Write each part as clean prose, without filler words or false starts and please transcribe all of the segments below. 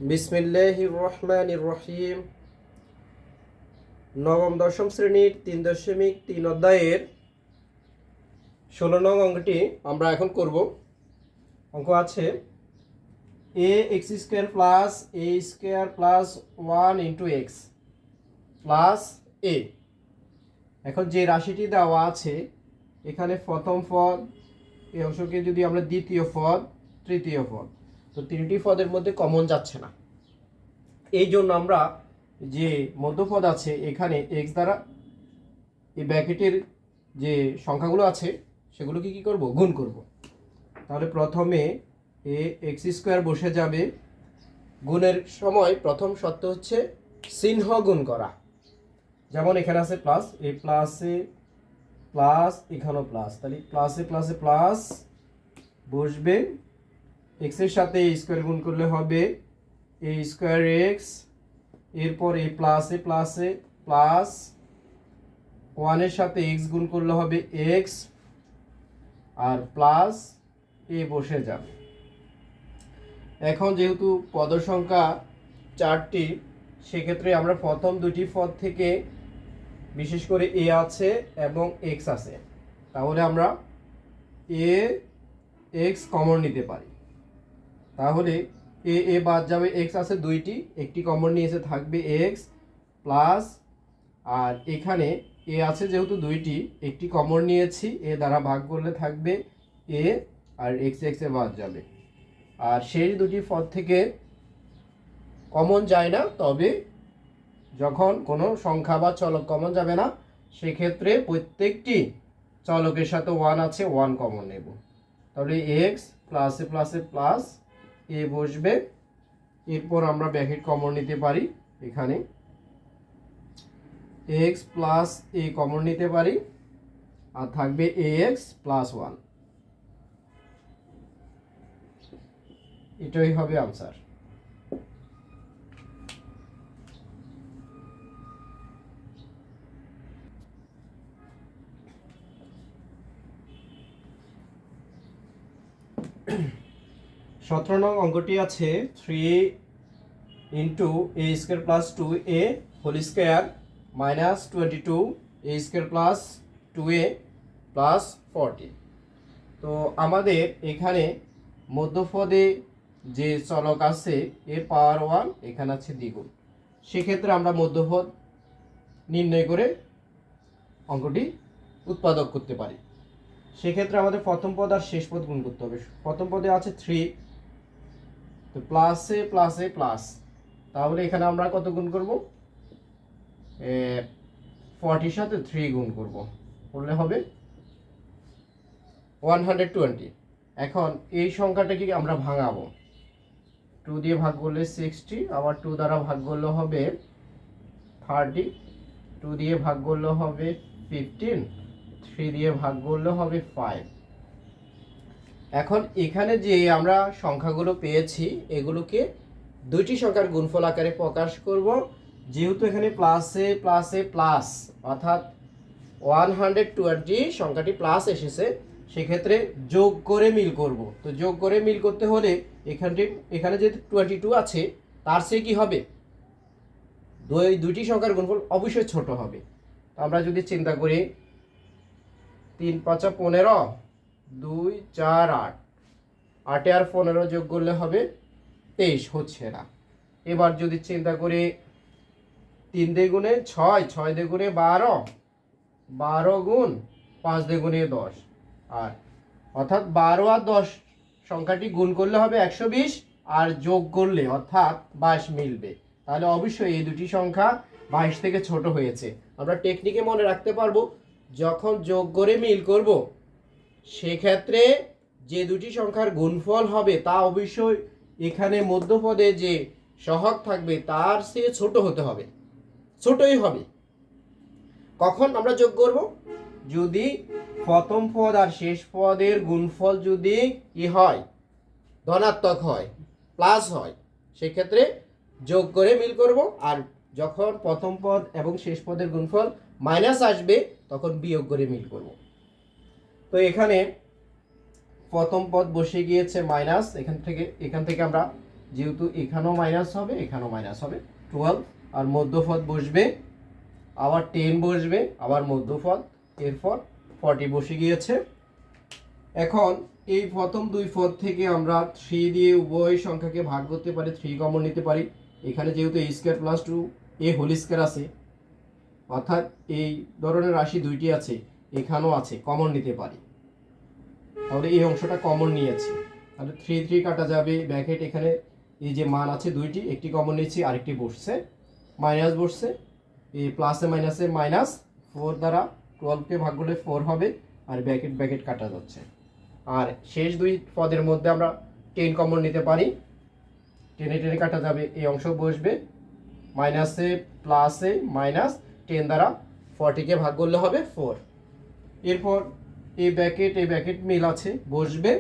বিসমিল্লাহির রহমানির রহিম। নবম দশম শ্রেণীর 3.3 অধ্যায়ের 16 নং অঙ্কটি আমরা এখন করব। অঙ্ক আছে a x square plus a square plus 1 into x plus a. এখন যে রাশিটি দেওয়া আছে এখানে প্রথম পদ, এই অংশকে যদি আমরা দ্বিতীয় পদ, তৃতীয় পদ, তো তিনটি পদের মধ্যে কমন যাচ্ছে না। এই জন্য আমরা যে মধ্যপদ আছে এখানে এক্স দ্বারা এই ব্র্যাকেটের যে সংখ্যাগুলো আছে সেগুলোকে কি করব, গুণ করব। তাহলে প্রথমে এ এক্স স্কোয়ার বসে যাবে। গুণের সময় প্রথম শর্ত হচ্ছে চিহ্ন গুণ করা। যেমন এখানে আছে প্লাস, এ প্লাসে প্লাস, এখানেও প্লাস, তাহলে প্লাসে প্লাসে প্লাস বসবে। এক্সের সাথে এ স্কোয়ার গুণ করলে হবে এ স্কোয়ার এক্স, এরপর এ প্লাসে প্লাসে প্লাস, ওয়ানের সাথে এক্স গুণ করলে হবে এক্স, আর প্লাস এ বসে যাবে। এখন যেহেতু পদ সংখ্যা 4টি, সেক্ষেত্রে আমরা প্রথম দুটি পদ থেকে বিশেষ করে এ আছে এবং এক্স আছে, তাহলে আমরা এ এক্স কমন নিতে পারি। তাহলে এ এ বাদ যাবে, এক্স আছে দুইটি, একটি কমন নিয়েছে, থাকবে এক্স প্লাস, আর এখানে এ আছে যেহেতু দুইটি, একটি কমন নিয়েছি, এ দ্বারা ভাগ করলে থাকবে এ, আর এক্স এক্সে বাদ যাবে। আর শেষ দুটি পদ থেকে কমন যায় না, তবে যখন কোনো সংখ্যা বা চলক কমন যাবে না সেক্ষেত্রে প্রত্যেকটি চলকের সাথে ওয়ান আছে, ওয়ান কমন নেব। তাহলে এক্স প্লাসে প্লাসে প্লাস এ বসবে। এরপর আমরা ব্র্যাকেট কমন নিতে পারি, এখানে এক্স প্লাস এ কমন নিতে পারি, আর থাকবে এ এক্স প্লাস 1। এটাই হবে আনসার। সতেরো নং অঙ্কটি আছে 3 into a square plus 2a whole square minus 22 a square plus 2a plus 40। তো আমাদের এখানে মধ্যপদে যে চলক আছে এর পাওয়ার 1, এখানে আছে দ্বিগুণ। সেক্ষেত্রে আমরা মধ্যপদ নির্ণয় করে অঙ্কটি উৎপাদক করতে পারি। সেক্ষেত্রে আমাদের প্রথম পদ আর শেষ পদ গুণ করতে হবে। প্রথম পদে আছে 3, তো প্লাসে প্লাসে প্লাস, তাহলে এখানে আমরা কত গুণ করব, 40 সাথে 3 গুণ করব, করলে হবে 120। এখন এই সংখ্যাটাকে আমরা ভাঙাবো, 2 দিয়ে ভাগ করলে 60, আবার 2 দ্বারা ভাগ করলে হবে 30, 2 দিয়ে ভাগ করলে হবে 15, 3 দিয়ে ভাগ করলে হবে 5। এখন এখানে যে আমরা সংখ্যাগুলো পেয়েছি এগুলোকে দুইটি সংখ্যার গুণফল আকারে প্রকাশ করব। যেহেতু এখানে প্লাসে প্লাসে প্লাস, অর্থাৎ 120 সংখ্যাটি প্লাস এসেছে, সেক্ষেত্রে যোগ করে মিল করব। তো যোগ করে মিল করতে হলে এখানে যে 22 আছে তার সে কি হবে, দুইটি সংখ্যার গুণফল অবশ্যই ছোট হবে। তো আমরা যদি চিন্তা করি 3 5 15, 2 4 8, 8 আর 15 যোগ করলে হবে 23, হচ্ছে না। এবার যদি চিন্তা করি 3 দ্বিগুণে 6, 6 দ্বিগুণে 12, 12 গুণ 5 দ্বিগুণে 10, আর অর্থাৎ 12 আর 10 সংখ্যাটি গুণ করলে হবে 120, আর যোগ করলে অর্থাৎ 22 মিলবে। তাহলে অবশ্যই এই দুটি সংখ্যা 22 থেকে ছোট হয়েছে। আমরা টেকনিকে মনে রাখতে পারবো, যখন যোগ করে মিল করব সেক্ষেত্রে যে দুটি সংখ্যার গুণফল হবে তা অবশ্যই এখানে মধ্যপদে যে সহগ থাকবে তার চেয়ে ছোট হতে হবে, ছোটই হবে। কখন আমরা যোগ করব, যদি প্রথম পদ আর শেষ পদের গুণফল যদি কি হয়, ধনাত্মক হয়, প্লাস হয়, সেক্ষেত্রে যোগ করে মিল করব। আর যখন প্রথম পদ এবং শেষ পদের গুণফল মাইনাস আসবে তখন বিয়োগ করে মিল করব। তো এখানে প্রথম পদ বসে গিয়েছে মাইনাস, এখান থেকে আমরা যেহেতু এখানেও মাইনাস হবে এখানেও মাইনাস হবে 12, আর মধ্যপদ বসবে আবার 10 বসবে আবার মধ্যপদ, এরপর 40 বসে গিয়েছে। এখন এই প্রথম দুই পদ থেকে আমরা 3 দিয়ে উভয় সংখ্যাকে ভাগ করতে পারি, 3 কমন নিতে পারি। এখানে যেহেতু a square plus 2a whole square আছে, অর্থাৎ এই ধরনের রাশি দুইটি আছে, এখানেও আছে, কমন নিতে পারি। তাহলে এই অংশটা কমন নিয়েছি, তাহলে 3 3 কাটা যাবে, ব্র্যাকেট এখানে এই যে মান আছে দুইটি, একটি কমন নিয়েছি আরেকটি বসছে, মাইনাস বসছে, এই প্লাসে মাইনাসে মাইনাস 4 দ্বারা 12কে ভাগ করলে 4 হবে, আর ব্র্যাকেট ব্র্যাকেট কাটা যাচ্ছে। আর শেষ দুই পদের মধ্যে আমরা 10 কমন নিতে পারি, 10 10 কাটা যাবে, এই অংশ বসবে, মাইনাসে প্লাসে মাইনাস 10 দ্বারা 40কে ভাগ করলে হবে 4। এরপর এই ব্র্যাকেট মিল আছে, বসবে,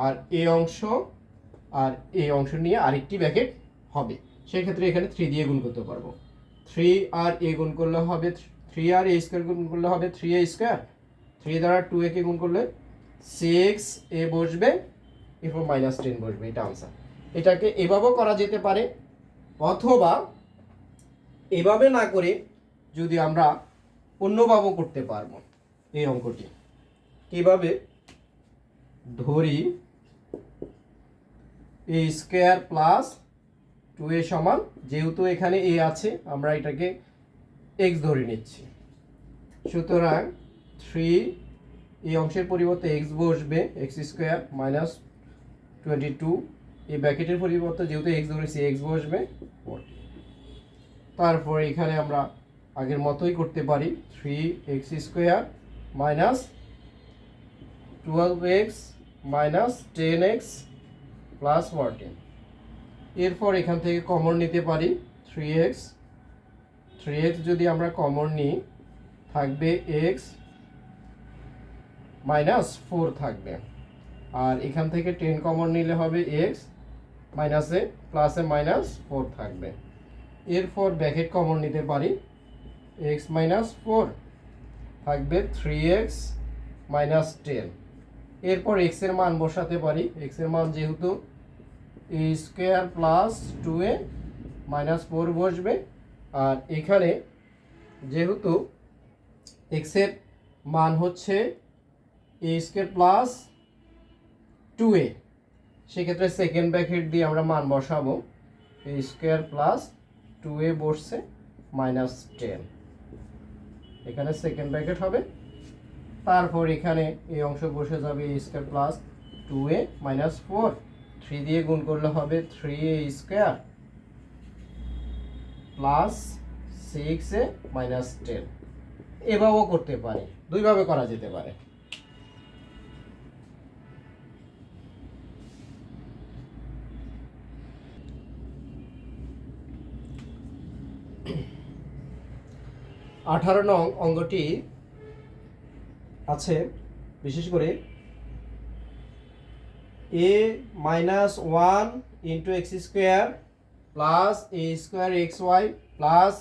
আর এই অংশ আর এই অংশ নিয়ে আরেকটি ব্র্যাকেট হবে, সেক্ষেত্রে এখানে 3 দিয়ে গুণ করতে পারবো। 3 আর a গুণ করলে হবে 3 আর a স্কয়ার গুণ করলে হবে 3a স্কয়ার, 3 দ্বারা 2a কে গুণ করলে 6a বসবে, এরপর মাইনাস 10 বসবে, এটা আনসার। এটাকে এভাবেও করা যেতে পারে, অথবা এভাবে না করে যদি আমরা অন্যভাবেও করতে পারবো। এই অঙ্কটি কিভাবে ধরি, a স্কয়ার প্লাস 2a সমান, যেহেতু এখানে a আছে আমরা এটাকে x ধরে নিচ্ছি, সুতরাং 3 এই অংশের পরিবর্তে x বসবে, x স্কয়ার মাইনাস 22, এই ব্র্যাকেটের পরিবর্তে যেহেতু x ধরেছি x বসবে 40। তারপর এখানে আমরা আগের মতোই করতে পারি, 3x square minus 12x minus 10x plus 14। এরপর এখান থেকে কমন নিতে পারি 3x, যদি আমরা কমন নিই থাকবে x মাইনাস 4 থাকবে, আর এখান থেকে 10 কমন নিলে হবে x মাইনাসে প্লাসে মাইনাস 4 থাকবে। এরপর ব্র্যাকেট কমন নিতে পারি, x মাইনাস 4 থাকবে 3x মাইনাস 10। এরপর x এর মান বসাতে পারি, x এর মান যেহেতু a square plus 2a minus 4 বসবে, আর এখানে যেহেতু x এর মান হচ্ছে a স্কয়ার প্লাস 2a, সেক্ষেত্রে সেকেন্ড ব্র্যাকেট দিয়ে আমরা মান বসাবো, a স্কয়ার প্লাস 2a বসছে মাইনাস 10, এখানে সেকেন্ড ব্র্যাকেট হবে। তারপর এখানে এই অংশ বসে যাবে a square plus 2a minus 4, 3 দিয়ে গুণ করলে হবে 3a square plus 6a minus 10। এভাবেও করতে পারি, দুইভাবে করা যেতে পারে। আঠারো নং অঙ্কটি আছে বিশেষ করে a minus 1 into x square plus a square x y plus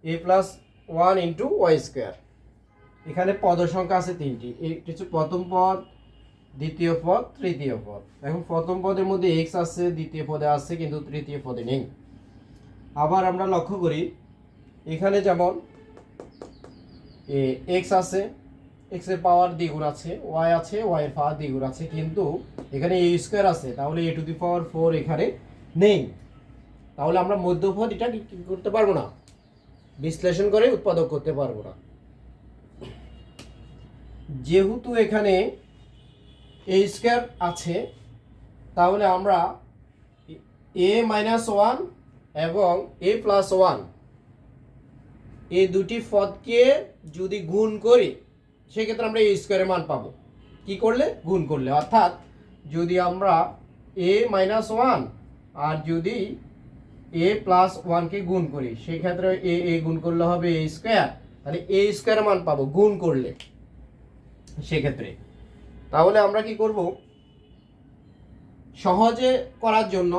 a plus 1 into y square. এখানে পদ সংখ্যা আছে 3টি, একটি হচ্ছে প্রথম পদ, দ্বিতীয় পদ, তৃতীয় পদ। এখন প্রথম পদের মধ্যে x আছে, দ্বিতীয় পদে আছে, কিন্তু তৃতীয় পদে নেই। আবার আমরা লক্ষ্য করি এখানে যেমন x আছে, x এর পাওয়ার দ্বিগুণ আছে, y আছে, y এর পাওয়ার দ্বিগুণ আছে, কিন্তু এখানে a স্কয়ার আছে, তাহলে a টু দি পাওয়ার 4 এখানে নেই। তাহলে আমরা মধ্যপদ এটা কি করতে পারবো না, বিশ্লেষণ করে উৎপাদক করতে পারবো না। যেহেতু এখানে a স্কয়ার আছে, তাহলে আমরা a মাইনাস 1 এবং a প্লাস 1 এই দুটি পদকে যদি গুণ করি, সেক্ষেত্রে আমরা a স্কয়ারের মান পাবো। কি করলে? গুণ করলে। অর্থাৎ যদি আমরা a মাইনাস 1 আর যদি a প্লাস 1কে গুণ করি, সেক্ষেত্রে a গুণ করলে হবে a স্কয়ার, তাহলে a স্কয়ারের মান পাবো গুণ করলে সেক্ষেত্রে। তাহলে আমরা কি করব, সহজে করার জন্য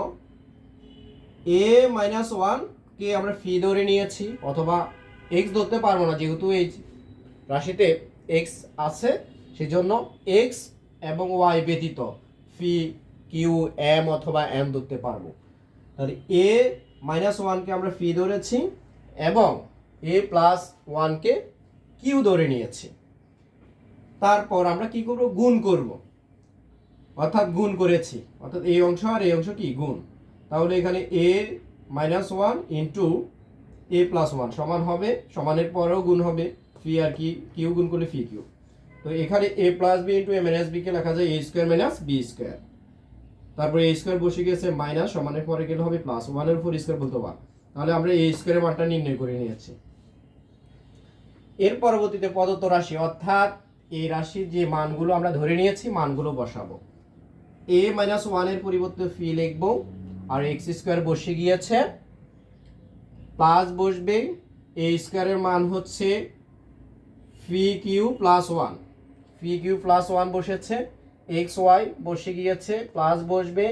a মাইনাস 1কে আমরা ফি ধরে নিয়েছি, অথবা x ধরতে পারবো না, যেহেতু এই রাশিতে x আছে, সেজন্য x এবং y ব্যতীত ফি কিউ এম অথবা এম ধরতে পারবো। তাহলে এ মাইনাস ওয়ানকে আমরা ফি ধরেছি এবং এ প্লাস ওয়ানকে কিউ ধরে নিয়েছি। তারপর আমরা কি করব, গুণ করব, অর্থাৎ গুণ করেছি, অর্থাৎ এই অংশ আর এই অংশ কি গুণ। তাহলে এখানে এ মাইনাস ওয়ান ইন্টু এ প্লাস ওয়ান সমান হবে, সমানের পরেও গুণ হবে, ফি আর কি কিউ গুণ করলে ফি কিউ। তো এখানে এ প্লাস বি ইন্টু এ মাইনাস বিকে লেখা যায় এ স্কোয়ার মাইনাস বি স্কোয়ার। তারপরে এ স্কোয়ার বসে গেছে, মাইনাস সমানের পরে গেলে হবে প্লাস, ওয়ানের উপর স্কোয়ার বলতে পার। তাহলে আমরা এই স্কোয়ারের মানটা নির্ণয় করে নিয়েছি। এর পরবর্তীতে প্রদত্ত রাশি, অর্থাৎ এই রাশির যে মানগুলো আমরা ধরে নিয়েছি মানগুলো বসাবো। এ মাইনাস ওয়ানের পরিবর্তে ফি লিখবো, আর এক্স স্কোয়ার বসে গিয়েছে, প্লাস বসবে, এ স্কোয়ারের মান হচ্ছে ফি কিউ প্লাস ওয়ান, ফি কিউ প্লাস ওয়ান বসেছে, এক্স ওয়াই বসে গিয়েছে, প্লাস বসবে,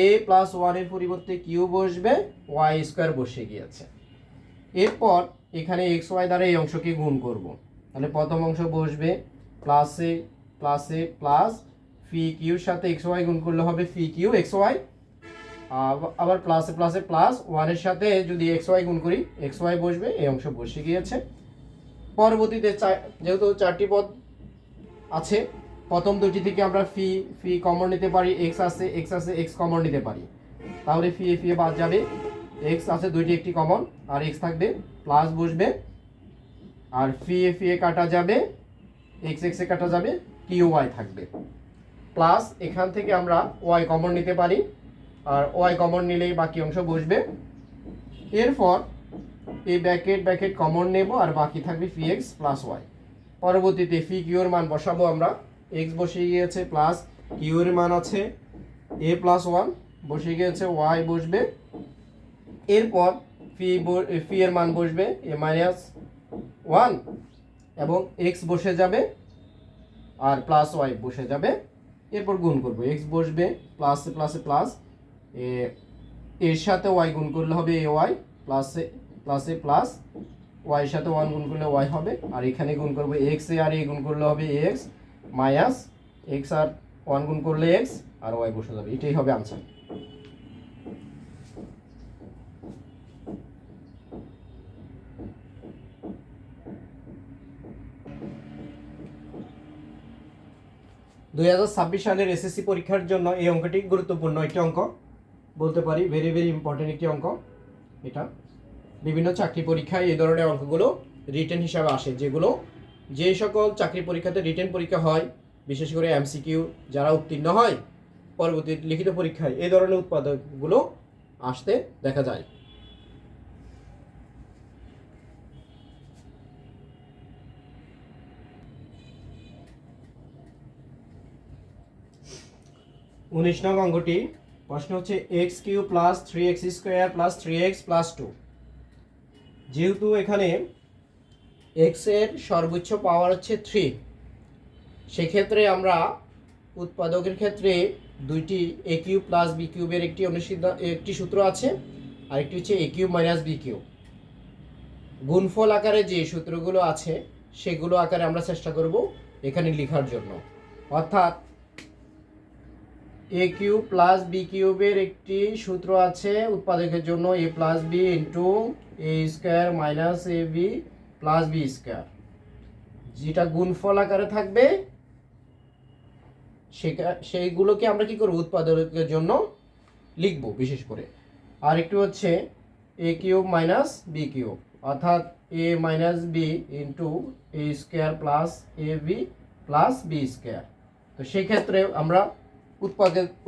এ প্লাস ওয়ানের পরিবর্তে কিউ বসবে, ওয়াই স্কোয়ার বসে গিয়েছে। এরপর এখানে এক্স ওয়াই দ্বারা এই অংশকে গুণ করব। তাহলে প্রথম অংশ বসবে প্লাসে প্লাসে প্লাস, ফি কিউর সাথে এক্স ওয়াই গুণ করলে হবে ফি কিউ এক্স ওয়াই, আবার প্লাসে প্লাসে প্লাস, ওয়ানের সাথে যদি এক্স ওয়াই গুণ করি এক্স ওয়াই বসবে, এই অংশ বসে গিয়েছে। পরবর্তীতে যেহেতু চারটি পদ আছে, প্রথম দুটি থেকে আমরা ফি ফি কমন নিতে পারি, এক্স আছে এক্স কমন নিতে পারি। তাহলে ফি এ বাদ যাবে, এক্স আছে দুইটি, একটি কমন, আর এক্স থাকবে, প্লাস বসবে, আর ফি এ কাটা যাবে, এক্স এ কাটা যাবে, কিউ ওয়াই থাকবে, প্লাস এখান থেকে আমরা ওয়াই কমন নিতে পারি, আর ওয়াই কমন নিলেই বাকি অংশ বসবে। এরপর এই ব্র্যাকেট কমন নেব, আর বাকি থাকবে ফি এক্স প্লাস ওয়াই। পরবর্তীতে ফি কিউর মান বসাবো আমরা, এক্স বসে গিয়েছে, প্লাস কিউর মান আছে এ প্লাস ওয়ান বসে গিয়েছে, ওয়াই বসবে। এরপর ফি এর মান বসবে এ মাইনাস ওয়ান এবং এক্স বসে যাবে, আর প্লাস ওয়াই বসে যাবে। এরপর গুণ করবো, এক্স বসবে, প্লাসে প্লাসে প্লাস, এর সাথে ওয়াই গুণ করলে হবে এ ওয়াই, প্লাসে প্লাসে প্লাস, ওয়াইয়ের সাথে ওয়ান গুণ করলে ওয়াই হবে, আর এখানে গুণ করবো এক্স এ আর এ গুণ করলে হবে এক্স, মাইনাস এক্স আর ওয়ান গুণ করলে এক্স, আর ওয়াই বসে যাবে। এটাই হবে আনসার। সালের এসএসসি পরীক্ষার জন্য এই অঙ্কটি গুরুত্বপূর্ণ একটি অঙ্ক বলতে পারি, ভেরি ভেরি ইম্পর্টেন্ট একটি অঙ্ক। এটা বিভিন্ন চাকরি পরীক্ষায় এই ধরনের অঙ্কগুলো রিটেন হিসাবে আসে, যেগুলো যে সকল চাকরি পরীক্ষাতে রিটেন পরীক্ষা হয়, বিশেষ করে এমসিকিউ যারা উত্তীর্ণ হয়, পরবর্তী লিখিত পরীক্ষায় এই ধরনের উৎপাদকগুলো আসতে দেখা যায়। উনিশ নং অঙ্কটি প্রশ্ন হচ্ছে x cube plus 3x square plus 3x plus 2। যেহেতু এখানে এক্স এর সর্বোচ্চ পাওয়ার হচ্ছে 3, সেক্ষেত্রে আমরা উৎপাদকের ক্ষেত্রে দুইটি এ কিউব প্লাস বি কিউবের একটি সূত্র আছে, আরেকটি হচ্ছে এ কিউব মাইনাস বি কিউব। গুণফল আকারে যে সূত্রগুলো আছে সেগুলো আকারে আমরা চেষ্টা করব এখানে লেখার জন্য। অর্থাৎ এ কিউব প্লাস বি কিউবের একটি সূত্র আছে উৎপাদকের জন্য, এ plus b into a square minus a b plus b square, যেটা গুণফল আকারে থাকবে সেইগুলোকে আমরা কি করব উৎপাদকের জন্য লিখব বিশেষ করে। আর একটু হচ্ছে এ কিউব মাইনাস বি কিউব, অর্থাৎ এ minus B into a square plus A b plus b square. তো সেই ক্ষেত্রে আমরা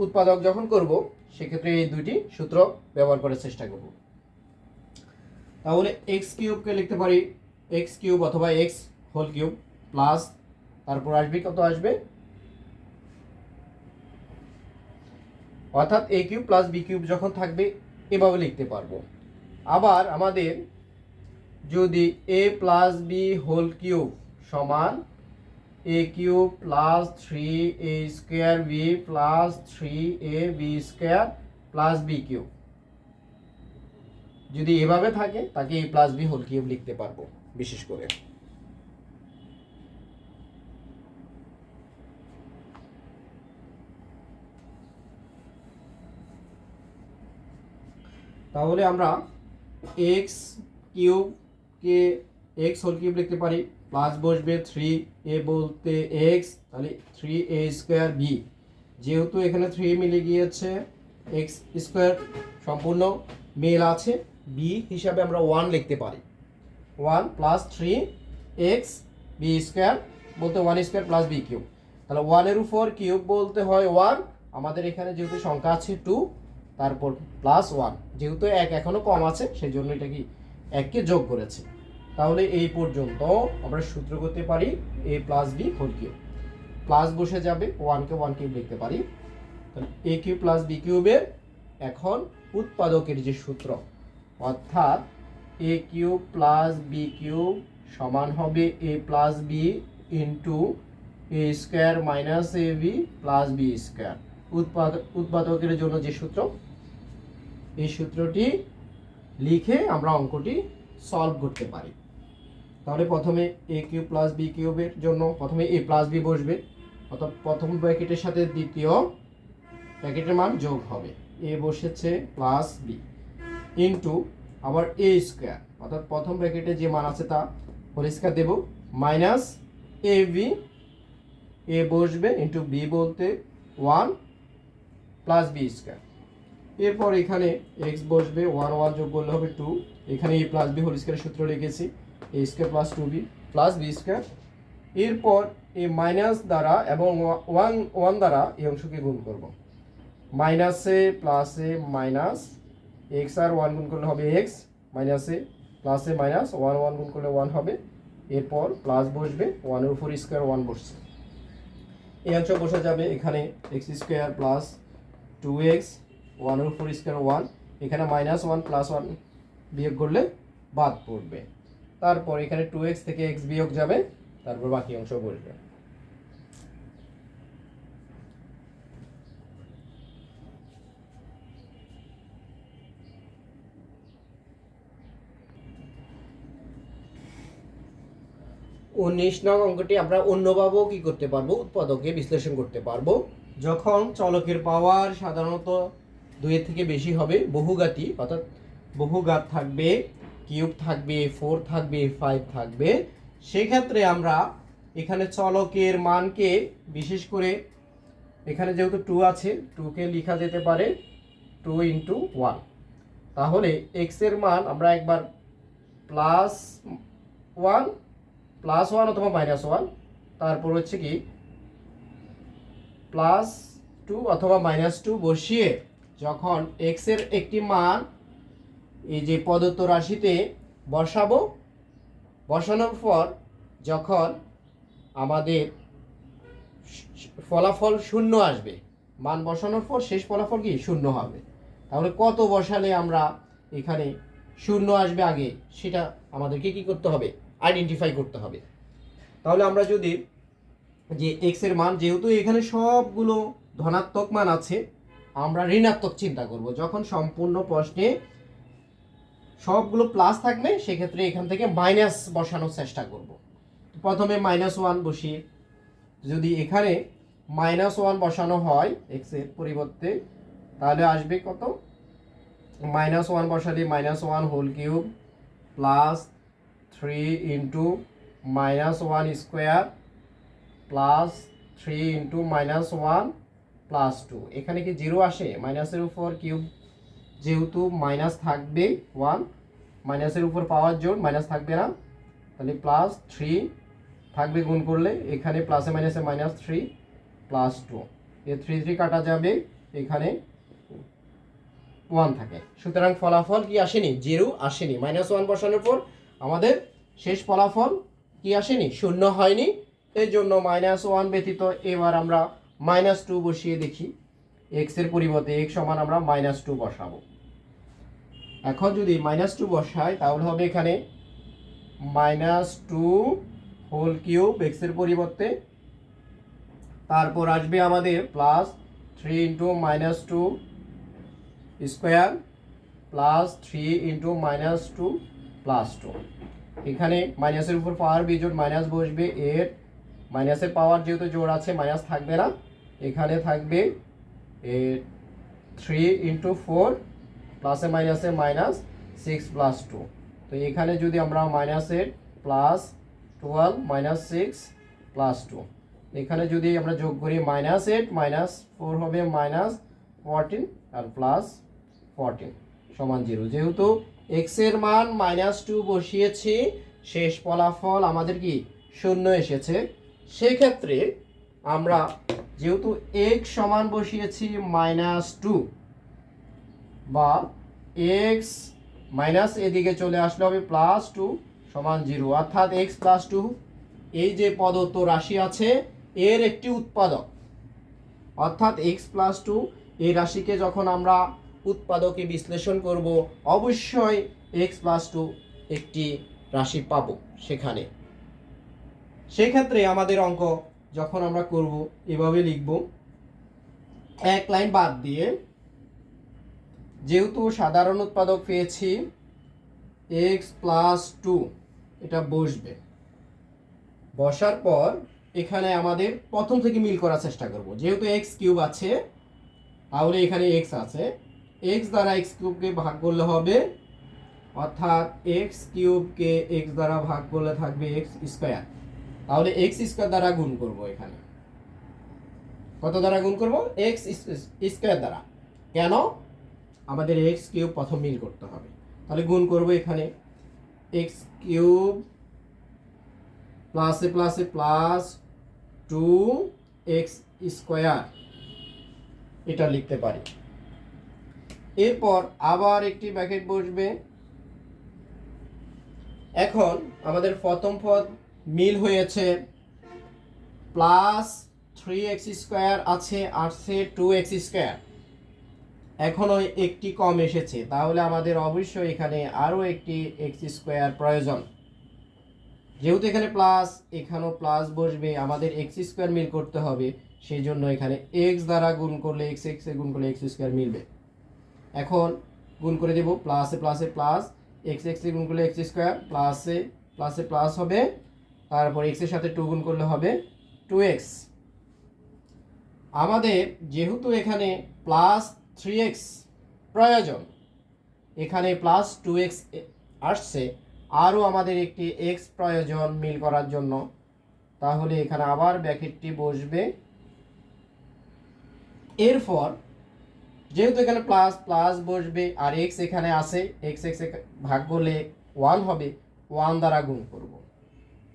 উৎপাদক যখন করব সেক্ষেত্রে এই দুইটি সূত্র ব্যবহার করার চেষ্টা করব। তাহলে এক্স কিউবকে লিখতে পারি এক্স কিউব অথবা এক্স হোল কিউব প্লাস, তারপর আসবে কত আসবে, অর্থাৎ a cube plus b cube যখন থাকবে এভাবে লিখতে পারবো। আবার আমাদের যদি a plus b whole cube সমান a cube plus 3a square b plus 3a b square plus b cube, যদি এভাবে থাকে তাকে a plus b whole cube লিখতে পারবো বিশেষ করে। তাহলে আমরা এক্স কিউবকে এক্স হোল কিউব লিখতে পারি, প্লাস বসবে 3a বলতে এক্স, তাহলে 3a² বি, যেহেতু এখানে 3 মিলে গিয়েছে এক্স স্কোয়ার সম্পূর্ণ মিল আছে, বি হিসাবে আমরা 1 লিখতে পারি। 1 প্লাস 3x b² বলতে 1² প্লাস বি কিউব, তাহলে 1 এর উপর কিউব বলতে হয় 1, আমাদের এখানে যেহেতু সংখ্যা আছে 2, তারপর প্লাস 1, যেহেতু 1 এখনো কম আছে সেই জন্য এটা কি 1কে যোগ করেছে। তাহলে এই পর্যন্ত আমরা সূত্র করতে পারি a plus b whole cube, plus বসে যাবে, 1কে 1 কিউব লিখতে পারি, তাহলে a কিউব প্লাস বি কিউবের এখন উৎপাদকের যে সূত্র, অর্থাৎ a cube plus b cube সমান হবে a plus b into a square minus a b plus b square, উৎপাদকের জন্য যে সূত্র, এই সূত্রটি লিখে আমরা অঙ্কটি সলভ করতে পারি। তাহলে প্রথমে a কিউব প্লাস বি কিউবের জন্য প্রথমে a প্লাস বি বসবে, অর্থাৎ প্রথম ব্র্যাকেটের সাথে দ্বিতীয় ব্র্যাকেটের মান যোগ হবে, a বসেছে প্লাস বি ইন্টু আবার a স্কোয়ার, অর্থাৎ প্রথম ব্র্যাকেটে যে মান আছে তা whole square Dev, minus a B, এ বসবে ইন্টু বি বলতে 1 প্লাস বি স্কোয়ার, এরপর এখানে এক্স বসবে, 1 1 যোগ করলে হবে 2, এখানে এ প্লাস বি হোল স্কোয়ারের সূত্র লিখেছি, a square plus 2b plus b square, এরপর এই মাইনাস দ্বারা এবং 1 দ্বারা এই অংশকে গুণ করব, মাইনাসে প্লাসে মাইনাস, এক্স আর 1 গুণ করলে হবে এক্স, মাইনাসে প্লাসে মাইনাস, 1 1 গুণ করলে 1 হবে, এরপর প্লাস বসবে, 1 এর উপর স্কোয়ার 1 বসছে, এই অংশ বসে যাবে, এখানে এক্স স্কোয়ার প্লাস 2x 1 এর উপর স্কোয়ার 1, এখানে মাইনাস 1 প্লাস 1 বিয়োগ করলে বাদ পড়বে, তারপর এখানে 2x থেকে x বিয়োগ যাবে, তারপর বাকি অংশ বসবে। উনিশ নং অঙ্কটি আমরা অন্যভাবেও কি করতে পারবো, উৎপাদকে বিশ্লেষণ করতে পারবো। যখন চলকের পাওয়ার সাধারণত 2 এর থেকে বেশি হবে, বহুঘাতী অর্থাৎ বহুঘাত থাকবে, কিউব থাকবে, 4 থাকবে, 5 থাকবে, সেক্ষেত্রে আমরা এখানে চলকের মানকে বিশেষ করে এখানে যেহেতু 2 আছে 2কে লেখা যেতে পারে 2 ইন্টু 1, তাহলে x এর মান আমরা একবার প্লাস 1 অথবা মাইনাস 1, তারপর হচ্ছে কি প্লাস 2 অথবা মাইনাস 2 বসিয়ে যখন x এর একটি মান এই যে প্রদত্ত রাশিতে বসাবো, বসানোর পর যখন আমাদের ফলাফল শূন্য আসবে, মান বসানোর পর শেষ ফলাফল কি শূন্য হবে, তাহলে কত বসালে আমরা এখানে শূন্য আসবে আগে সেটা আমাদেরকে কি করতে হবে, আইডেন্টিফাই করতে হবে। তাহলে আমরা যদি যে এক্স এর মান, যেহেতু এখানে সবগুলো ধনাত্মক মান আছে, আমরা ঋণাত্মক চিন্তা করব, যখন সম্পূর্ণ প্রশ্নে সবগুলো প্লাস থাকবে সেক্ষেত্রে এখান থেকে মাইনাস বসানোর চেষ্টা করব। প্রথমে -1 বসিয়ে যদি এখানে -1 বসানো হয় এক্স এর পরিবর্তে, তাহলে আসবে কত, -1 বসালে -1 whole cube plus 3 into -1 square plus 3 into -1 plus 2, এখানে কি 0 আসে, মাইনাসের উপর কিউব যেহেতু মাইনাস থাকবে 1, মাইনাসের উপর পাওয়ার জোর মাইনাস থাকবে না, তাহলে প্লাস 3 থাকবে গুণ করলে, এখানে প্লাসে মাইনাসে -3 প্লাস 2, এ 3 3 কাটা যাবে, এখানে 1 থাকে, সুতরাং ফলাফল কি আসেনি, 0 আসেনি, -1 বসানোর পর আমাদের শেষ ফলাফল কি আসেনি, শূন্য হয়নি, এই জন্য -1 ব্যতীত এবার আমরা -2 বসিয়ে দেখি, এক্স এর পরিবর্তে x সমান আমরা -2 বসাবো। এখন যদি -2 বসাই তাহলে হবে এখানে -2 হোল কিউব এক্স এর পরিবর্তে, তারপর আসবে আমাদের plus 3 into -2 square plus 3 into -2 plus 2, এখানে মাইনাসের উপর পাওয়ার বিজোড় মাইনাস বসবে, এর মাইনাসের পাওয়ার যেহেতু জোড় আছে মাইনাস থাকবে না, এখানে থাকবে 3 ইন্টু 4 প্লাসে মাইনাসে মাইনাস 6 প্লাস 2। তো এখানে যদি আমরা -8 প্লাস 12 মাইনাস 6 প্লাস 2, এখানে যদি আমরা যোগ করি -8 মাইনাস 4 হবে -14 আর প্লাস 14 সমান 0। যেহেতু x এর মান -2 বসিয়েছি, শেষ ফলাফল আমাদের কি 0 এসেছে। সেক্ষেত্রে আমরা যেহেতু x সমান বসিয়েছি -2 বা x মাইনাস এদিকে চলে আসলে হবে +2 সমান 0, অর্থাৎ x প্লাস 2 এই যে প্রদত্ত রাশি আছে এর একটি উৎপাদক। অর্থাৎ x প্লাস 2 এই রাশিকে যখন আমরা উৎপাদকে বিশ্লেষণ করব অবশ্যই x প্লাস 2 একটি রাশি পাব সেখানে। সেক্ষেত্রে আমাদের অঙ্ক যখন আমরা করব এভাবে লিখব, এক লাইন বাদ দিয়ে, যেহেতু সাধারণ উৎপাদক পেয়েছি x প্লাস 2 এটা বসবে। বসার পর এখানে আমাদের প্রথম থেকে মিল করার চেষ্টা করব। যেহেতু x কিউব আছে তাহলে এখানে x আছে, x দ্বারা x কিউবকে ভাগ করলে হবে, অর্থাৎ x কিউবকে x দ্বারা ভাগ করলে থাকবে x স্কয়ার। তাহলে x স্কয়ার দ্বারা গুণ করব। এখানে কত দ্বারা গুণ করব? x স্কয়ার দ্বারা। কেন? আমাদের x কিউব প্রথম মিল করতে হবে। তাহলে গুণ করব এখানে x কিউব প্লাসে প্লাসে প্লাস 2x স্কয়ার, এটা লিখতে পারি। এরপর আবার একটি ব্র্যাকেট বসবে। এখন আমাদের প্রথম পদ মিল হয়েছে, প্লাস 3x স্কয়ার আছে, আসছে 2x স্কয়ার। এখনো একটি কম এসেছে, তাহলে আমাদের অবশ্যই এখানে আরও একটি x স্কয়ার প্রয়োজন। যেহেতু এখানে প্লাস, এখানেও প্লাস বসবে, আমাদের x স্কয়ার মিল করতে হবে, সেই জন্য এখানে x দ্বারা গুণ করলে x এ গুণ করলে x স্কয়ার মিলবে। এখন গুণ করে দেব, প্লাসে প্লাসে প্লাস, x এ গুণ করলে x স্কয়ার, প্লাসে প্লাসে প্লাস হবে, তারপর x এর সাথে 2 গুণ করলে হবে 2x। আমাদের যেহেতু এখানে প্লাস 3x প্রয়োজন, এখানে প্লাস 2x আসছে, আরও আমাদের একটি x প্রয়োজন মিল করার জন্য। তাহলে এখানে আবার ব্র্যাকেটটি বসবে। এরপর যেহেতু এখানে প্লাস প্লাস বসবে আর x এখানে আছে, x ভাগ করলে 1 হবে, 1 দ্বারা গুণ করব।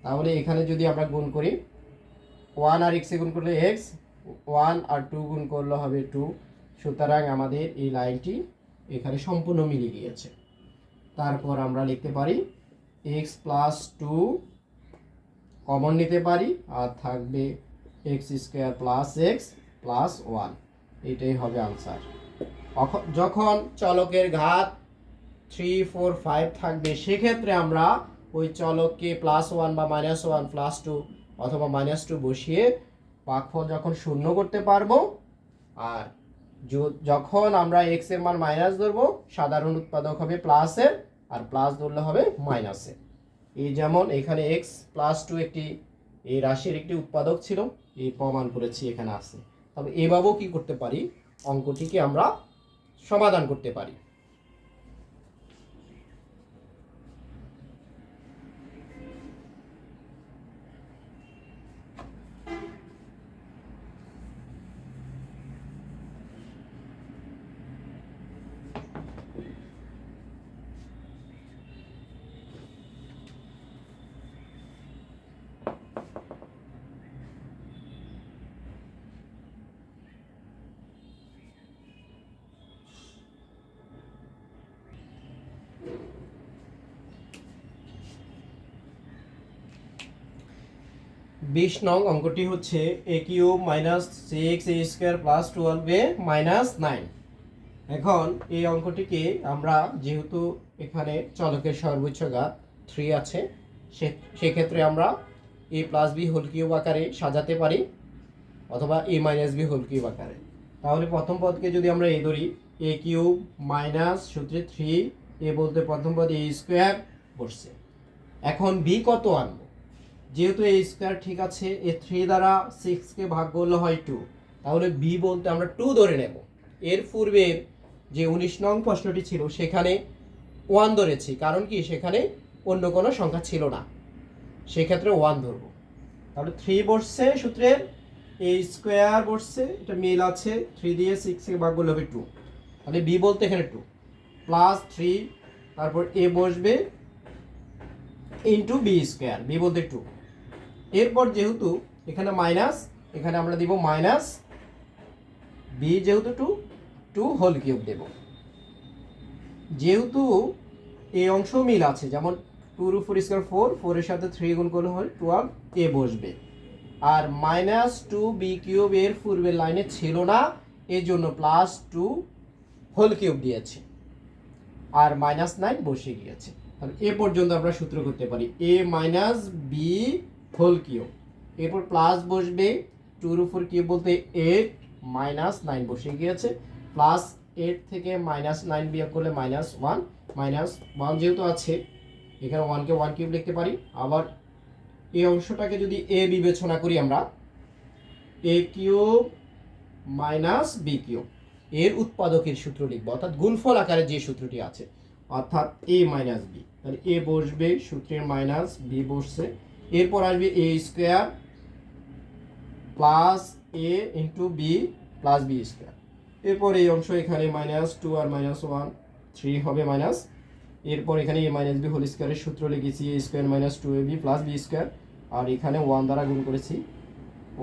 তাহলে এখানে যদি আমরা গুণ করি 1 আর x এ গুণ করলে x, 1 আর 2 গুণ করলে হবে 2। সুতরাং আমাদের এই লাইনটি এখানে সম্পূর্ণ মিলে গিয়েছে। তারপর আমরা লিখতে পারি x প্লাস 2 কমন নিতে পারি, আর থাকবে x square plus x plus 1। এটাই হবে আনসার। যখন চলকের ঘাত 3, 4, 5 থাকবে, সেক্ষেত্রে আমরা ওই চলককে +1 বা -1 +2 অথবা -2 বসিয়ে ভাগফল যখন শূন্য করতে পারবো, আর যখন আমরা x এর মান মাইনাস ধরবো, সাধারণ উৎপাদক হবে প্লাসের, আর প্লাস ধরলে হবে মাইনাসের। এই যেমন এখানে x প্লাস 2 একটি এই রাশির একটি উৎপাদক ছিল, এই প্রমাণ করেছি এখানে আছে। তবে এভাবেও কি করতে পারি, অঙ্কটিকে আমরা সমাধান করতে পারি। বিশ নং অঙ্কটি হচ্ছে a cube minus 6a square plus 12a minus 9। এখন এই অঙ্কটিকে আমরা যেহেতু এখানে চলকের সর্বোচ্চ ঘাত 3 আছে, সেক্ষেত্রে আমরা a plus b whole cube আকারে সাজাতে পারি, অথবা a minus b whole cube আকারে। তাহলে প্রথম পদকে যদি আমরা a ধরি, a কিউব মাইনাস সূত্রে 3a বলতে প্রথম পদ a স্কয়ার বসছে। এখন b কত আনবো? যেহেতু a স্কয়ার ঠিক আছে, এ 3 দ্বারা 6 কে ভাগ করলে হয় 2, তাহলে b বলতে আমরা 2 ধরে নেব। এর পূর্বে যে 19 নং প্রশ্নটি ছিল সেখানে 1 ধরেছি, কারণ কি সেখানে অন্য কোনো সংখ্যা ছিল না, সেক্ষেত্রে 1 ধরবো। তাহলে 3 বসছে সূত্রের, a স্কোয়ার বসছে, এটা মিল আছে, 3 দিয়ে 6 থেকে ভাগ করলে হবে 2, তাহলে b বলতে এখানে 2 প্লাস 3, তারপর a বসবে ইন্টু বি স্কোয়ার, বি বলতে 2। এরপর যেহেতু এখানে মাইনাস, এখানে আমরা দিব মাইনাস বি, যেহেতু 2 হোল কিউব দেব। যেহেতু এই অংশ মিল আছে, যেমন 2 উপর স্কোয়ার 4, 4 এর সাথে 3 গুণ করলে হয় 12, এ বসবে। আর মাইনাস 2 বি কিউব এর পূর্বের লাইনে ছিল না, এই জন্য প্লাস 2 হোল কিউব দিয়েছে, আর মাইনাস 9 বসে গিয়েছে। তাহলে এ পর্যন্ত আমরা সূত্র করতে পারি এ মাইনাস বি হোল কিউব, এরপর প্লাস বসবে 2 উপর কিউব বলতে 8 মাইনাস 9 বসে গিয়েছে, প্লাস 8 থেকে মাইনাস 9 বিয়োগ করলে মাইনাস 1, মাইনাস 1 যেহেতু আছে এখানে 1 কে 1 কিউব লিখতে পারি। আবার এই অংশটাকে যদি এ বিবেচনা করি আমরা, এ কিউব মাইনাস বি কিউব এর উৎপাদকের সূত্র লিখবো, অর্থাৎ গুণফল আকারে যে সূত্রটি আছে, অর্থাৎ এ মাইনাস বি। তাহলে এ বসবে সূত্রের মাইনাস বি বসছে, এরপর আসবে a square plus a into b plus b square. এরপর এই অংশ এখানে মাইনাস 2 আর মাইনাস 1 3 হবে মাইনাস, এরপর এখানে এ মাইনাস বি হোল স্কোয়ারের সূত্র লিখেছি a square minus 2ab plus b square, আর এখানে 1 দ্বারা গুণ করেছি,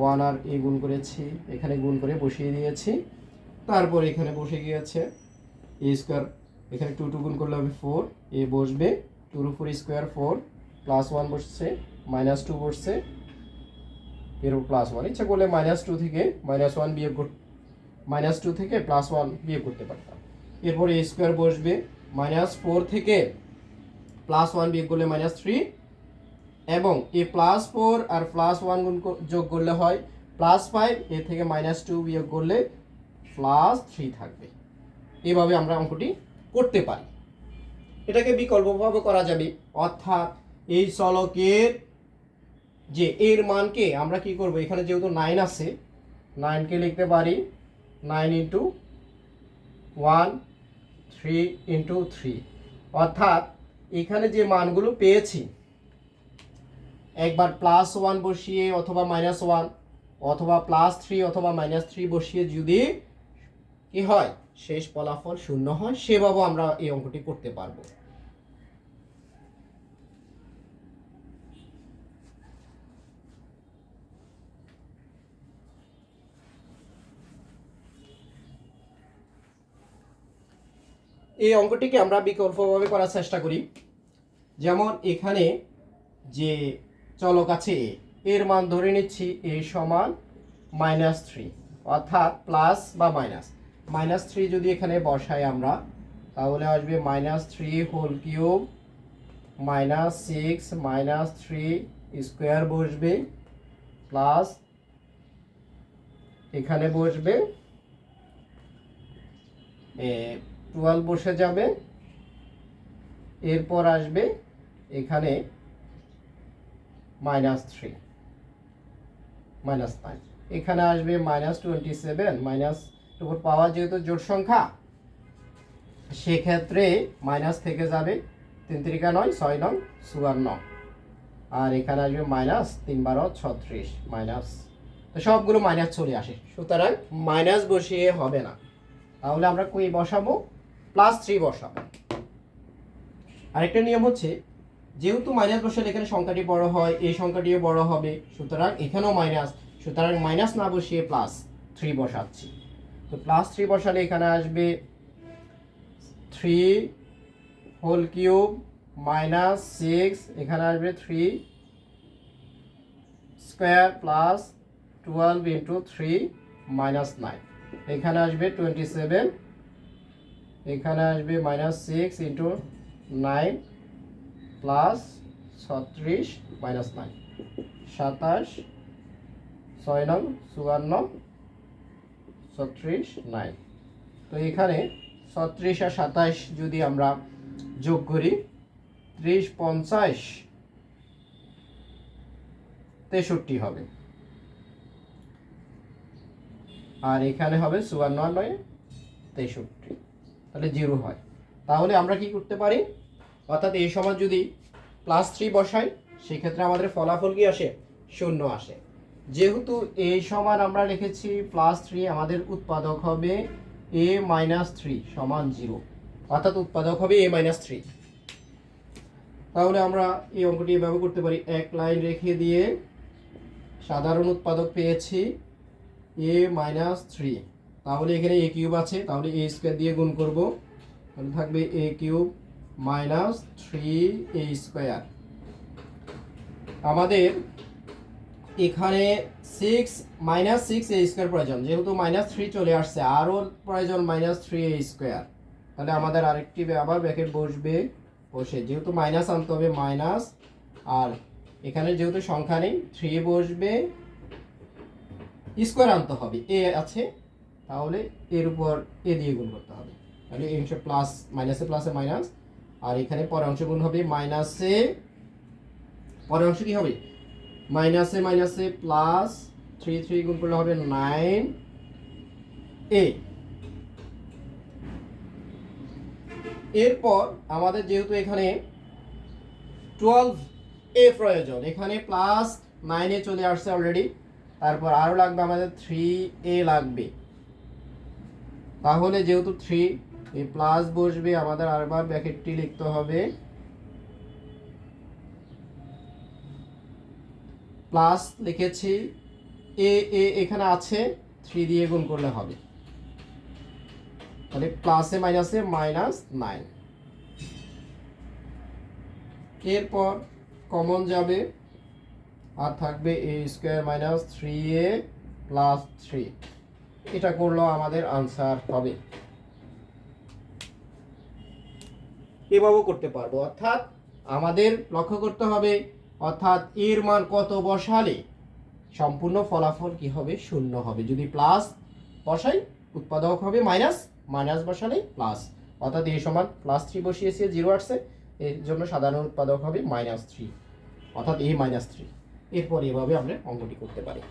1 আর এ গুণ করেছি, এখানে গুণ করে বসিয়ে দিয়েছি। তারপর এখানে বসে গিয়েছে এ স্কোয়ার, এখানে 2 গুণ করলে হবে 4, এ বসবে 2 উপর স্কোয়ার 4 প্লাস 1 বসছে, মাইনাস 2 বসছে, এর প্লাস 1, ইচ্ছা করলে মাইনাস 2 থেকে মাইনাস 1 বিয়োগ, মাইনাস 2 থেকে প্লাস 1 বিয়োগ করতে পারতাম। এরপর এ স্কোয়ার বসবে, মাইনাস 4 থেকে প্লাস 1 বিয়োগ করলে মাইনাস 3, এবং এ প্লাস 4 আর প্লাস 1 গুণ যোগ করলে হয় প্লাস 5, এ থেকে মাইনাস 2 বিয়োগ করলে প্লাস 3 থাকবে। এভাবে আমরা অঙ্কটি করতে পারি। এটাকে বিকল্পভাবে করা যাবে, অর্থাৎ এই চলকের যে এর মানকে আমরা কি করব, এখানে যেহেতু 9 আছে 9 কে লিখতে পারি 9 ইন্টু 1 3 ইন্টু 3, অর্থাৎ এখানে যে মানগুলো পেয়েছি একবার প্লাস 1 বসিয়ে অথবা মাইনাস 1 অথবা প্লাস 3 অথবা মাইনাস 3 বসিয়ে যদি কি হয় শেষ ফলাফল 0 হয়, সেভাবেও আমরা এই অঙ্কটি করতে পারবো। এই অঙ্কটিকে আমরা বিকল্পভাবে করার চেষ্টা করি। যেমন এখানে যে চলক আছে এর মান ধরে নিচ্ছি এ সমান -3, অর্থাৎ প্লাস বা -3 যদি এখানে বসাই আমরা, তাহলে আসবে -3 হোল কিউব -6 -3 স্কোয়ার বসবে, প্লাস এখানে বসবে 12 বসে যাবে, এরপর আসবে এখানে -3 -9, এখানে আসবে -27, মাইনাস উপর পাওয়ার যেহেতু জোড় সংখ্যা সেক্ষেত্রে মাইনাস থেকে যাবে, 3 3 9 6 9 54, আর এখানে আসবে -3 12 36 মাইনাস, তো সবগুলো মাইনাস চলে আসে, সুতরাং মাইনাস বসিয়ে হবে না, তাহলে আমরা কই বসাবো +3 বসাবো। আরেকটা নিয়ম হচ্ছে যেহেতু মাইনাস বসালে এখানে সংখ্যাটি বড় হয়, এই সংখ্যাটিও বড় হবে, সুতরাং এখানেও মাইনাস, সুতরাং মাইনাস না বসিয়ে +3 বসাচ্ছি। তো +3 বসালে এখানে আসবে 3 হোল কিউব -6, এখানে আসবে 3 স্কোয়ার প্লাস 12 ইন্টু 3 -9, এখানে আসবে 27, এখানে আসবে -6 ইন্টু 9 প্লাস 36 -9 27 6 9 54 36 9, তো এখানে 36 আর 27 যদি আমরা যোগ করি 30 50 63 হবে, আর এখানে হবে 54 9 63। তাহলে 0 হয়। তাহলে আমরা কি করতে পারি, অর্থাৎ এই সমান যদি +3 বসাই সেক্ষেত্রে আমাদের ফলাফল কি আসে, 0 আসে। যেহেতু এই সমান আমরা লিখেছি +3, আমাদের উৎপাদক হবে a-3 সমান 0, অর্থাৎ উৎপাদক হবে a-3। তাহলে আমরা এই অঙ্কটি এভাবে করতে পারি, এক লাইন রেখে দিয়ে সাধারণ উৎপাদক পেয়েছি a-3। তাহলে এখানে a কিউব আছে, তাহলে a স্কয়ার দিয়ে গুণ করব, তাহলে থাকবে a cube minus 3a square. আমাদের এখানে 6 a স্কয়ার প্রয়োজন, যেহেতু -3 চলে আসছে, আরও প্রয়োজন -3a স্কয়ার। তাহলে আমাদের আরেকটি আবার ব্র্যাকেট বসবে, বসে যেহেতু মাইনাস আনতে হবে মাইনাস, আর এখানে যেহেতু সংখ্যা নেই 3 বসবে, স্কয়ার আনতে হবে, এ আছে, তাহলে এর উপর এ দিয়ে গুণ করতে হবে। তাহলে এই অংশ প্লাস মাইনাসে প্লাসে মাইনাস, আর এখানে পরের অংশ গুণ হবে মাইনাসে, পরের অংশ কি হবে মাইনাসে মাইনাসে প্লাস 3 গুণ করলে হবে 9a। এরপর আমাদের যেহেতু এখানে 12a প্রয়োজন, এখানে +9a চলে আসছে অলরেডি, তারপর আরও লাগবে আমাদের 3a লাগবে। তাহলে যেহেতু 3 এই প্লাস বসবে, আমাদের আরেকবার ব্র্যাকেটটি লিখতে হবে, প্লাস লিখেছি, এ এখানে আছে, 3 দিয়ে গুণ করলে হবে, তাহলে প্লাসে মাইনাসে -9। এরপর কমন যাবে, আর থাকবে a square minus 3a plus 3। এটা করলেও আমাদের আনসার হবে। এভাবেও করতে পারবো, অর্থাৎ আমাদের লক্ষ্য করতে হবে, অর্থাৎ এর মান কত বসালে সম্পূর্ণ ফলাফল কি হবে, 0 হবে। যদি প্লাস বসাই উৎপাদক হবে মাইনাস, মাইনাস বসালে প্লাস, অর্থাৎ এ সমান +3 বসিয়েছে 0 আসছে, এর জন্য সাধারণ উৎপাদক হবে -3, অর্থাৎ a-3। এরপর এভাবে আমরা অঙ্কটি করতে পারি।